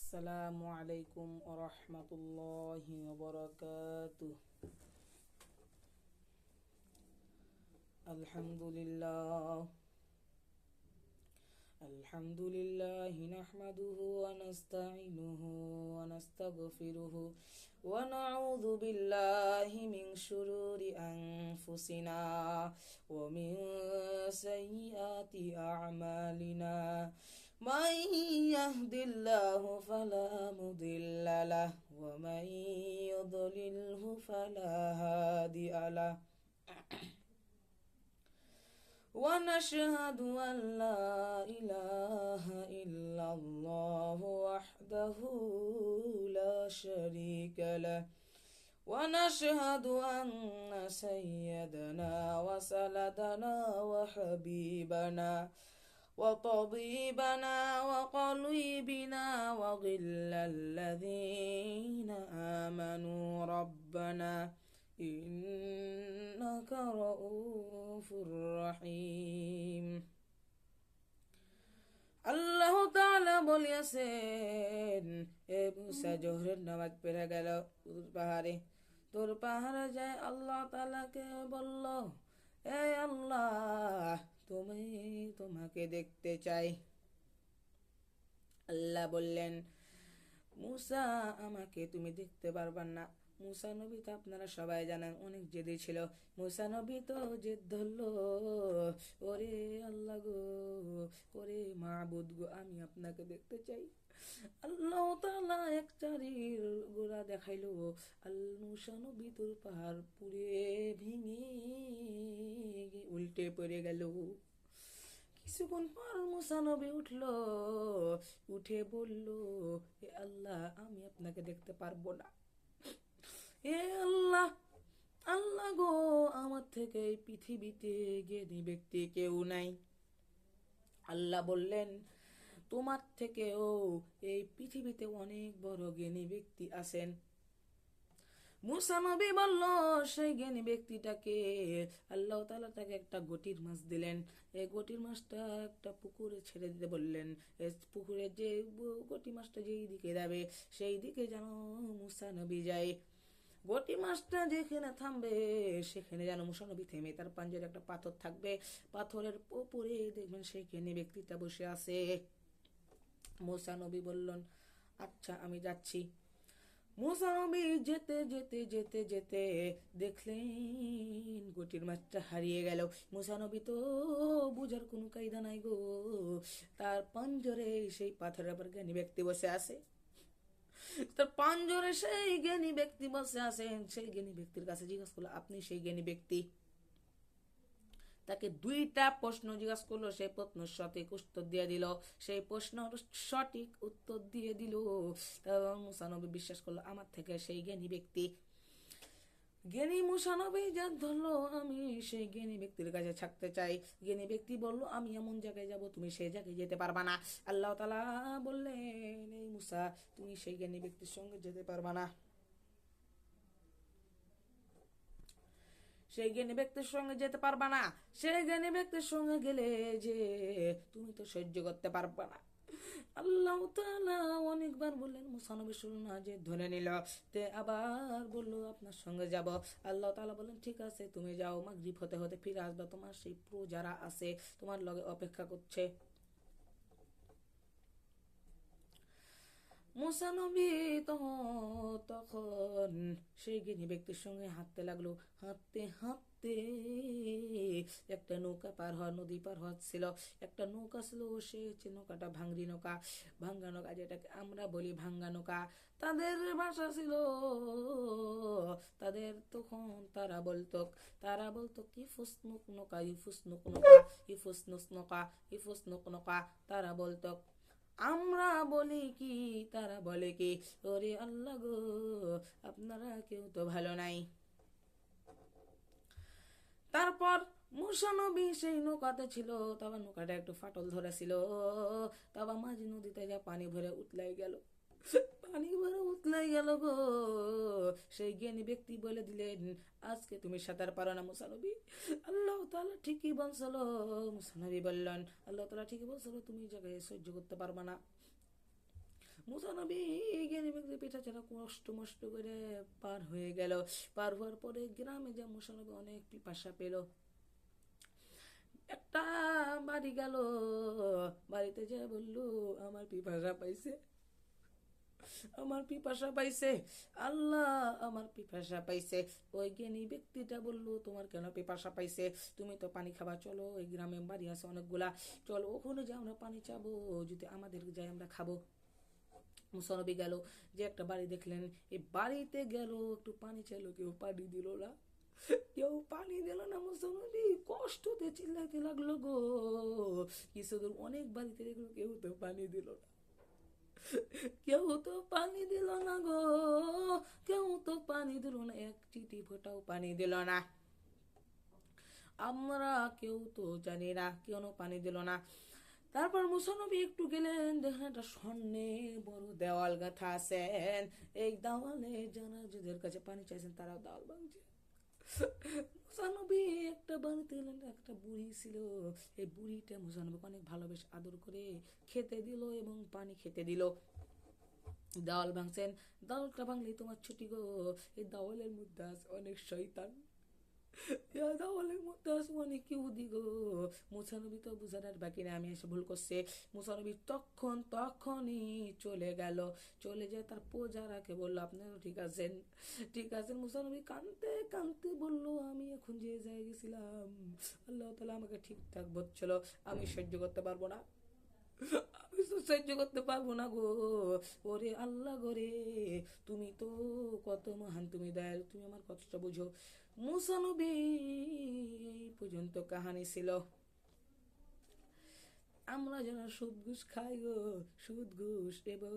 আসসালামু আলাইকুম ওয়া রাহমাতুল্লাহি ওয়া বারাকাতুহু। আলহামদুলিল্লাহ আলহামদুলিল্লাহি নাহমাদুহু ওয়া নাস্তাঈনুহু ওয়া নাস্তাগফিরুহু ওয়া নাউযু বিল্লাহি মিন শুরুরি আনফুসিনা ওয়া মিন সাইয়্যাতি আ'মালিনা। من يهد الله فلا مضل له ومن يضلله فلا هادي له ونشهد أن لا إله إلا الله وحده لا شريك له ونشهد أن سيدنا وسندنا وحبيبنا وطبيبنا وقلبنا وغل الذين آمنوا ربنا إنك رؤوف رحيم। আল্লাহ তাআলা বলিয়াছেন, এ মুসা জোহরের নামাজ পড়ে গেল তোর পাহাড়ে যায় আল্লাহ তাআলাকে বলল, এ আল্লাহ, তোমাকে দেখতে চাই। আল্লাহ বললেন, মুসা, আমাকে তুমি দেখতে পারবা না। মুসা নবী তো আপনারা সবাই জানেন অনেক জেদি ছিল। মুসা নবী তো জেদ ধরলো, ওরে আল্লাহ গো, ওরে মাবুদ গো, আমি আপনাকে দেখতে চাই। আল্লাহ তাআলা এক চারির গোড়া দেখাইলো। মুসা নবী তোর পাহাড় পুড়ে ভেঙে উল্টে পড়ে গেল। কিছুক্ষণ পর মুসা নবী উঠে বলল, এ আল্লাহ, আমি আপনাকে দেখতে পারবো না। এ আল্লাহ, আল্লাহ গো, আমার থেকে এই পৃথিবীতে জ্ঞানী ব্যক্তি কেউ নাই। আল্লাহ বললেন, তোমার থেকেও এই পৃথিবীতে অনেক বড় জ্ঞানী ব্যক্তি আছেন। মুসা নবী বলল, সেই জ্ঞানী ব্যক্তিটাকে? আল্লাহ তাআলা তাকে একটা গটির মাছ দিলেন। এই গটির মাছটা একটা পুকুরে ছেড়ে দিতে বললেন। পুকুরে যে গটি মাছটা যেই দিকে যাবে সেই দিকে যেন মুসা নবী যায়। গটি মাছটা যেখানে থামবে সেখানে যেন মুসা নবী থেমে, তার পাঞ্জারে একটা পাথর থাকবে, পাথরের উপরে দেখবেন সেই জ্ঞানী ব্যক্তিটা বসে আছে। মুসা নবী বললেন, আচ্ছা, আমি যাচ্ছি। মুসা নবী যেতে যেতে যেতে যেতে দেখলেন গটির মাছটা হারিয়ে গেল। মুসা নবী তো বুঝার কোনো কায়দা নাই গো, তার পাঞ্জরে সেই পাথরের উপর জ্ঞানী ব্যক্তি বসে আছে। তার পাঞ্জরে সেই জ্ঞানী ব্যক্তি বসে আছেন। সেই জ্ঞানী ব্যক্তির কাছে জিজ্ঞাসা করলো, আপনি সেই জ্ঞানী ব্যক্তি? তাকে দুইটা প্রশ্ন জিজ্ঞাসা করলো, সেই প্রশ্ন সঠিক উত্তর দিয়ে দিল। সেই প্রশ্ন সঠিক উত্তর দিয়ে দিল এবং মুসা নবী বিশ্বাস করলো আমার থেকে সেই জ্ঞানী ব্যক্তি। জ্ঞানী মুসা নবী যা ধরলো, আমি সেই জ্ঞানী ব্যক্তির কাছে থাকতে চাই। জ্ঞানী ব্যক্তি বলল, আমি এমন জায়গায় যাব তুমি সেই জায়গায় যেতে পারবা না। আল্লাহ তাআলা বললেন, এই মুসা, তুমি সেই জ্ঞানী ব্যক্তির সঙ্গে যেতে পারবা না। সেই জ্ঞানী ব্যক্তির সঙ্গে যেতে পারবা না। সেই জ্ঞানী ব্যক্তির সঙ্গে গেলে যে তুমি তো সহ্য করতে পারবা না। আল্লাহ তাআলা অনেকবার বললেন, মুসা নবী শুনুন না, যে ধরে নিল। তে আবার বলল, আপনার সঙ্গে যাব। আল্লাহ তাআলা বললেন, ঠিক আছে, তুমি যাও, মাগরিব হতে হতে ফিরে আসবা, তোমার সেই প্রজারা আছে তোমার লগে অপেক্ষা করছে। মুসা নবী তখন সেই জ্ঞানী ব্যক্তির সঙ্গে হাঁটতে লাগলো। হাঁটতে হাঁটতে একটা নৌকা পার হওয়া, নদী পার হচ্ছিল। একটা নৌকা ছিল, সে নৌকাটা ভাঙ্গা নৌকা, যেটাকে আমরা বলি ভাঙ্গা নৌকা। তাদের ভাষা ছিল, তাদের তখন তারা বলতো ইফুসনুক নৌকা, ইফুসনুক নৌকা, ইফুসনুস নৌকা, ইফুসনুক নৌকা। তারা বলতো, আমরা বলি কি, তারা বলে কি, ওরে আল্লাহ গো, আপনারা কেউ তো ভালো নাই। তারপর মুসা নবী সেই নৌকাতে ছিল, তবে নৌকাটা একটু ফাটল ধরেছিল, তবে মাঝি নদীতে যা পানি ভরে উতলাই গেল। গো। সেই জ্ঞানী ব্যক্তি বলে দিলেন, আজকে তুমি সাঁতার পারো না মুসা নবী। আল্লাহ তাআলা ঠিকই বলছিল। মুসা নবী বললেন, আল্লাহ তাআলা ঠিকই বলছিল, তুমি জায়গায় সহ্য করতে পারবা না। মুসা নবী জ্ঞানী ব্যক্তি পিঠা ছাড়া কষ্ট মষ্ট করে পার হয়ে গেল। পার হওয়ার পরে গ্রামে যে মুসা নবী অনেক পিপাসা পেল। একটা বাড়ি গেল, বাড়িতে যে বললো আমার পিপাসা পাইছে, আমার পিপাসা পাইছে, আল্লাহ আমার পিপাসা পাইছে। ওই জ্ঞানী ব্যক্তিটা বললো তোমার কেন পিপাসা পাইছে, তুমি তো পানি খাবা, চলো ওই গ্রামে বাড়ি আছে অনেকগুলা, চলো ওখানে যে আমরা পানি চাবো, যদি আমাদের যাই আমরা খাবো। মুসা নবী গেল, যে একটা বাড়ি দেখলেন, এই বাড়িতে গেল, একটু পানি চাইলো, কেউ পানি দিল না, কেউ পানি দিল না। মুসা নবী কষ্টতে চিল্লাইতে লাগলো গো, কিছু দূর অনেক বাড়িতে দেখলো, কেউ তো পানি দিল না, কেউ তো পানি দিল না গো, কেউ তো পানি দিল না, এক চিঠি ফোটাও পানি দিল না। আমরা কেউ তো জানি না কেন পানি দিল না। তারপর মুসা নবী একটু গেলেন, দেখেন একটা স্বর্ণের বড় দেওয়াল গাঁথা আছেন, এই দেওয়ালে যারা যাদের কাছে পানি চাইছেন তারাও দেওয়াল ভাঙছে। মুসা নবী একটা বাড়িতে এলেন, একটা বুড়ি ছিল, এই বুড়িটা মুসা নবীকে অনেক ভালোবেসে আদর করে খেতে দিল এবং পানি খেতে দিল। দেওয়াল ভাঙছেন, দেওয়ালটা ভাঙলেই তোমার ছুটি গো, এই দেওয়ালের মধ্যে আছে অনেক শয়তান, দেওয়ালের মধ্যে আছে অনেক ইহুদি গো। মুসা নবী তো বুঝার বাকি না, আমি এসে ভুল করছে। মুসা নবী তখনই চলে গেল, চলে যায় তার প্রজারাকে বললো আপনারা ঠিক আছেন, ঠিক আছেন। মুসা নবী কাঁদতে কাঁদতে বললো আমি এখন যে জায়গায় গেছিলাম, আল্লাহ তাআলা আমাকে ঠিকঠাক বলছিল, আমি সহ্য করতে পারবো না, আমি তো সহ্য করতে পারবো না গো। ওরে আল্লাহ গোরে, তুমি তো কত মহান, তুমি দয়ালু, তুমি আমার কষ্টটা বুঝো। মুসা নবী এই পর্যন্ত কাহানি ছিল। আমরা যারা সুদ ঘুষ খাই গো, সুদ ঘুষ এবং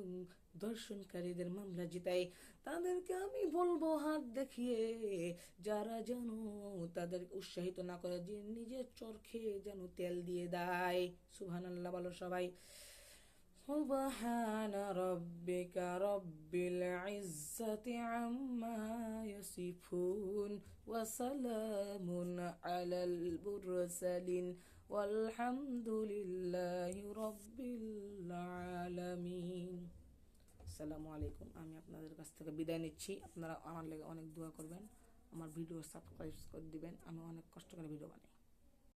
দর্শনকারীদের মামলা জিতাই, তাদেরকে আমি বলবো হাত দেখিয়ে, যারা যেন তাদের উৎসাহিত না করে, যে নিজের চরখে যেন তেল দিয়ে দেয়। সুবহানাল্লাহ বলো সবাই। سبحان ربك رب العزة عما يصفون وسلام على المرسلين والحمد لله رب العالمين। আসসালামু আলাইকুম। আমি আপনাদের কাছ থেকে বিদায় নিচ্ছি। আপনারা আমার লাগে অনেক দোয়া করবেন, আমার ভিডিও সাবস্ক্রাইব করে দিবেন, আমি অনেক কষ্ট করে ভিডিও বানাই।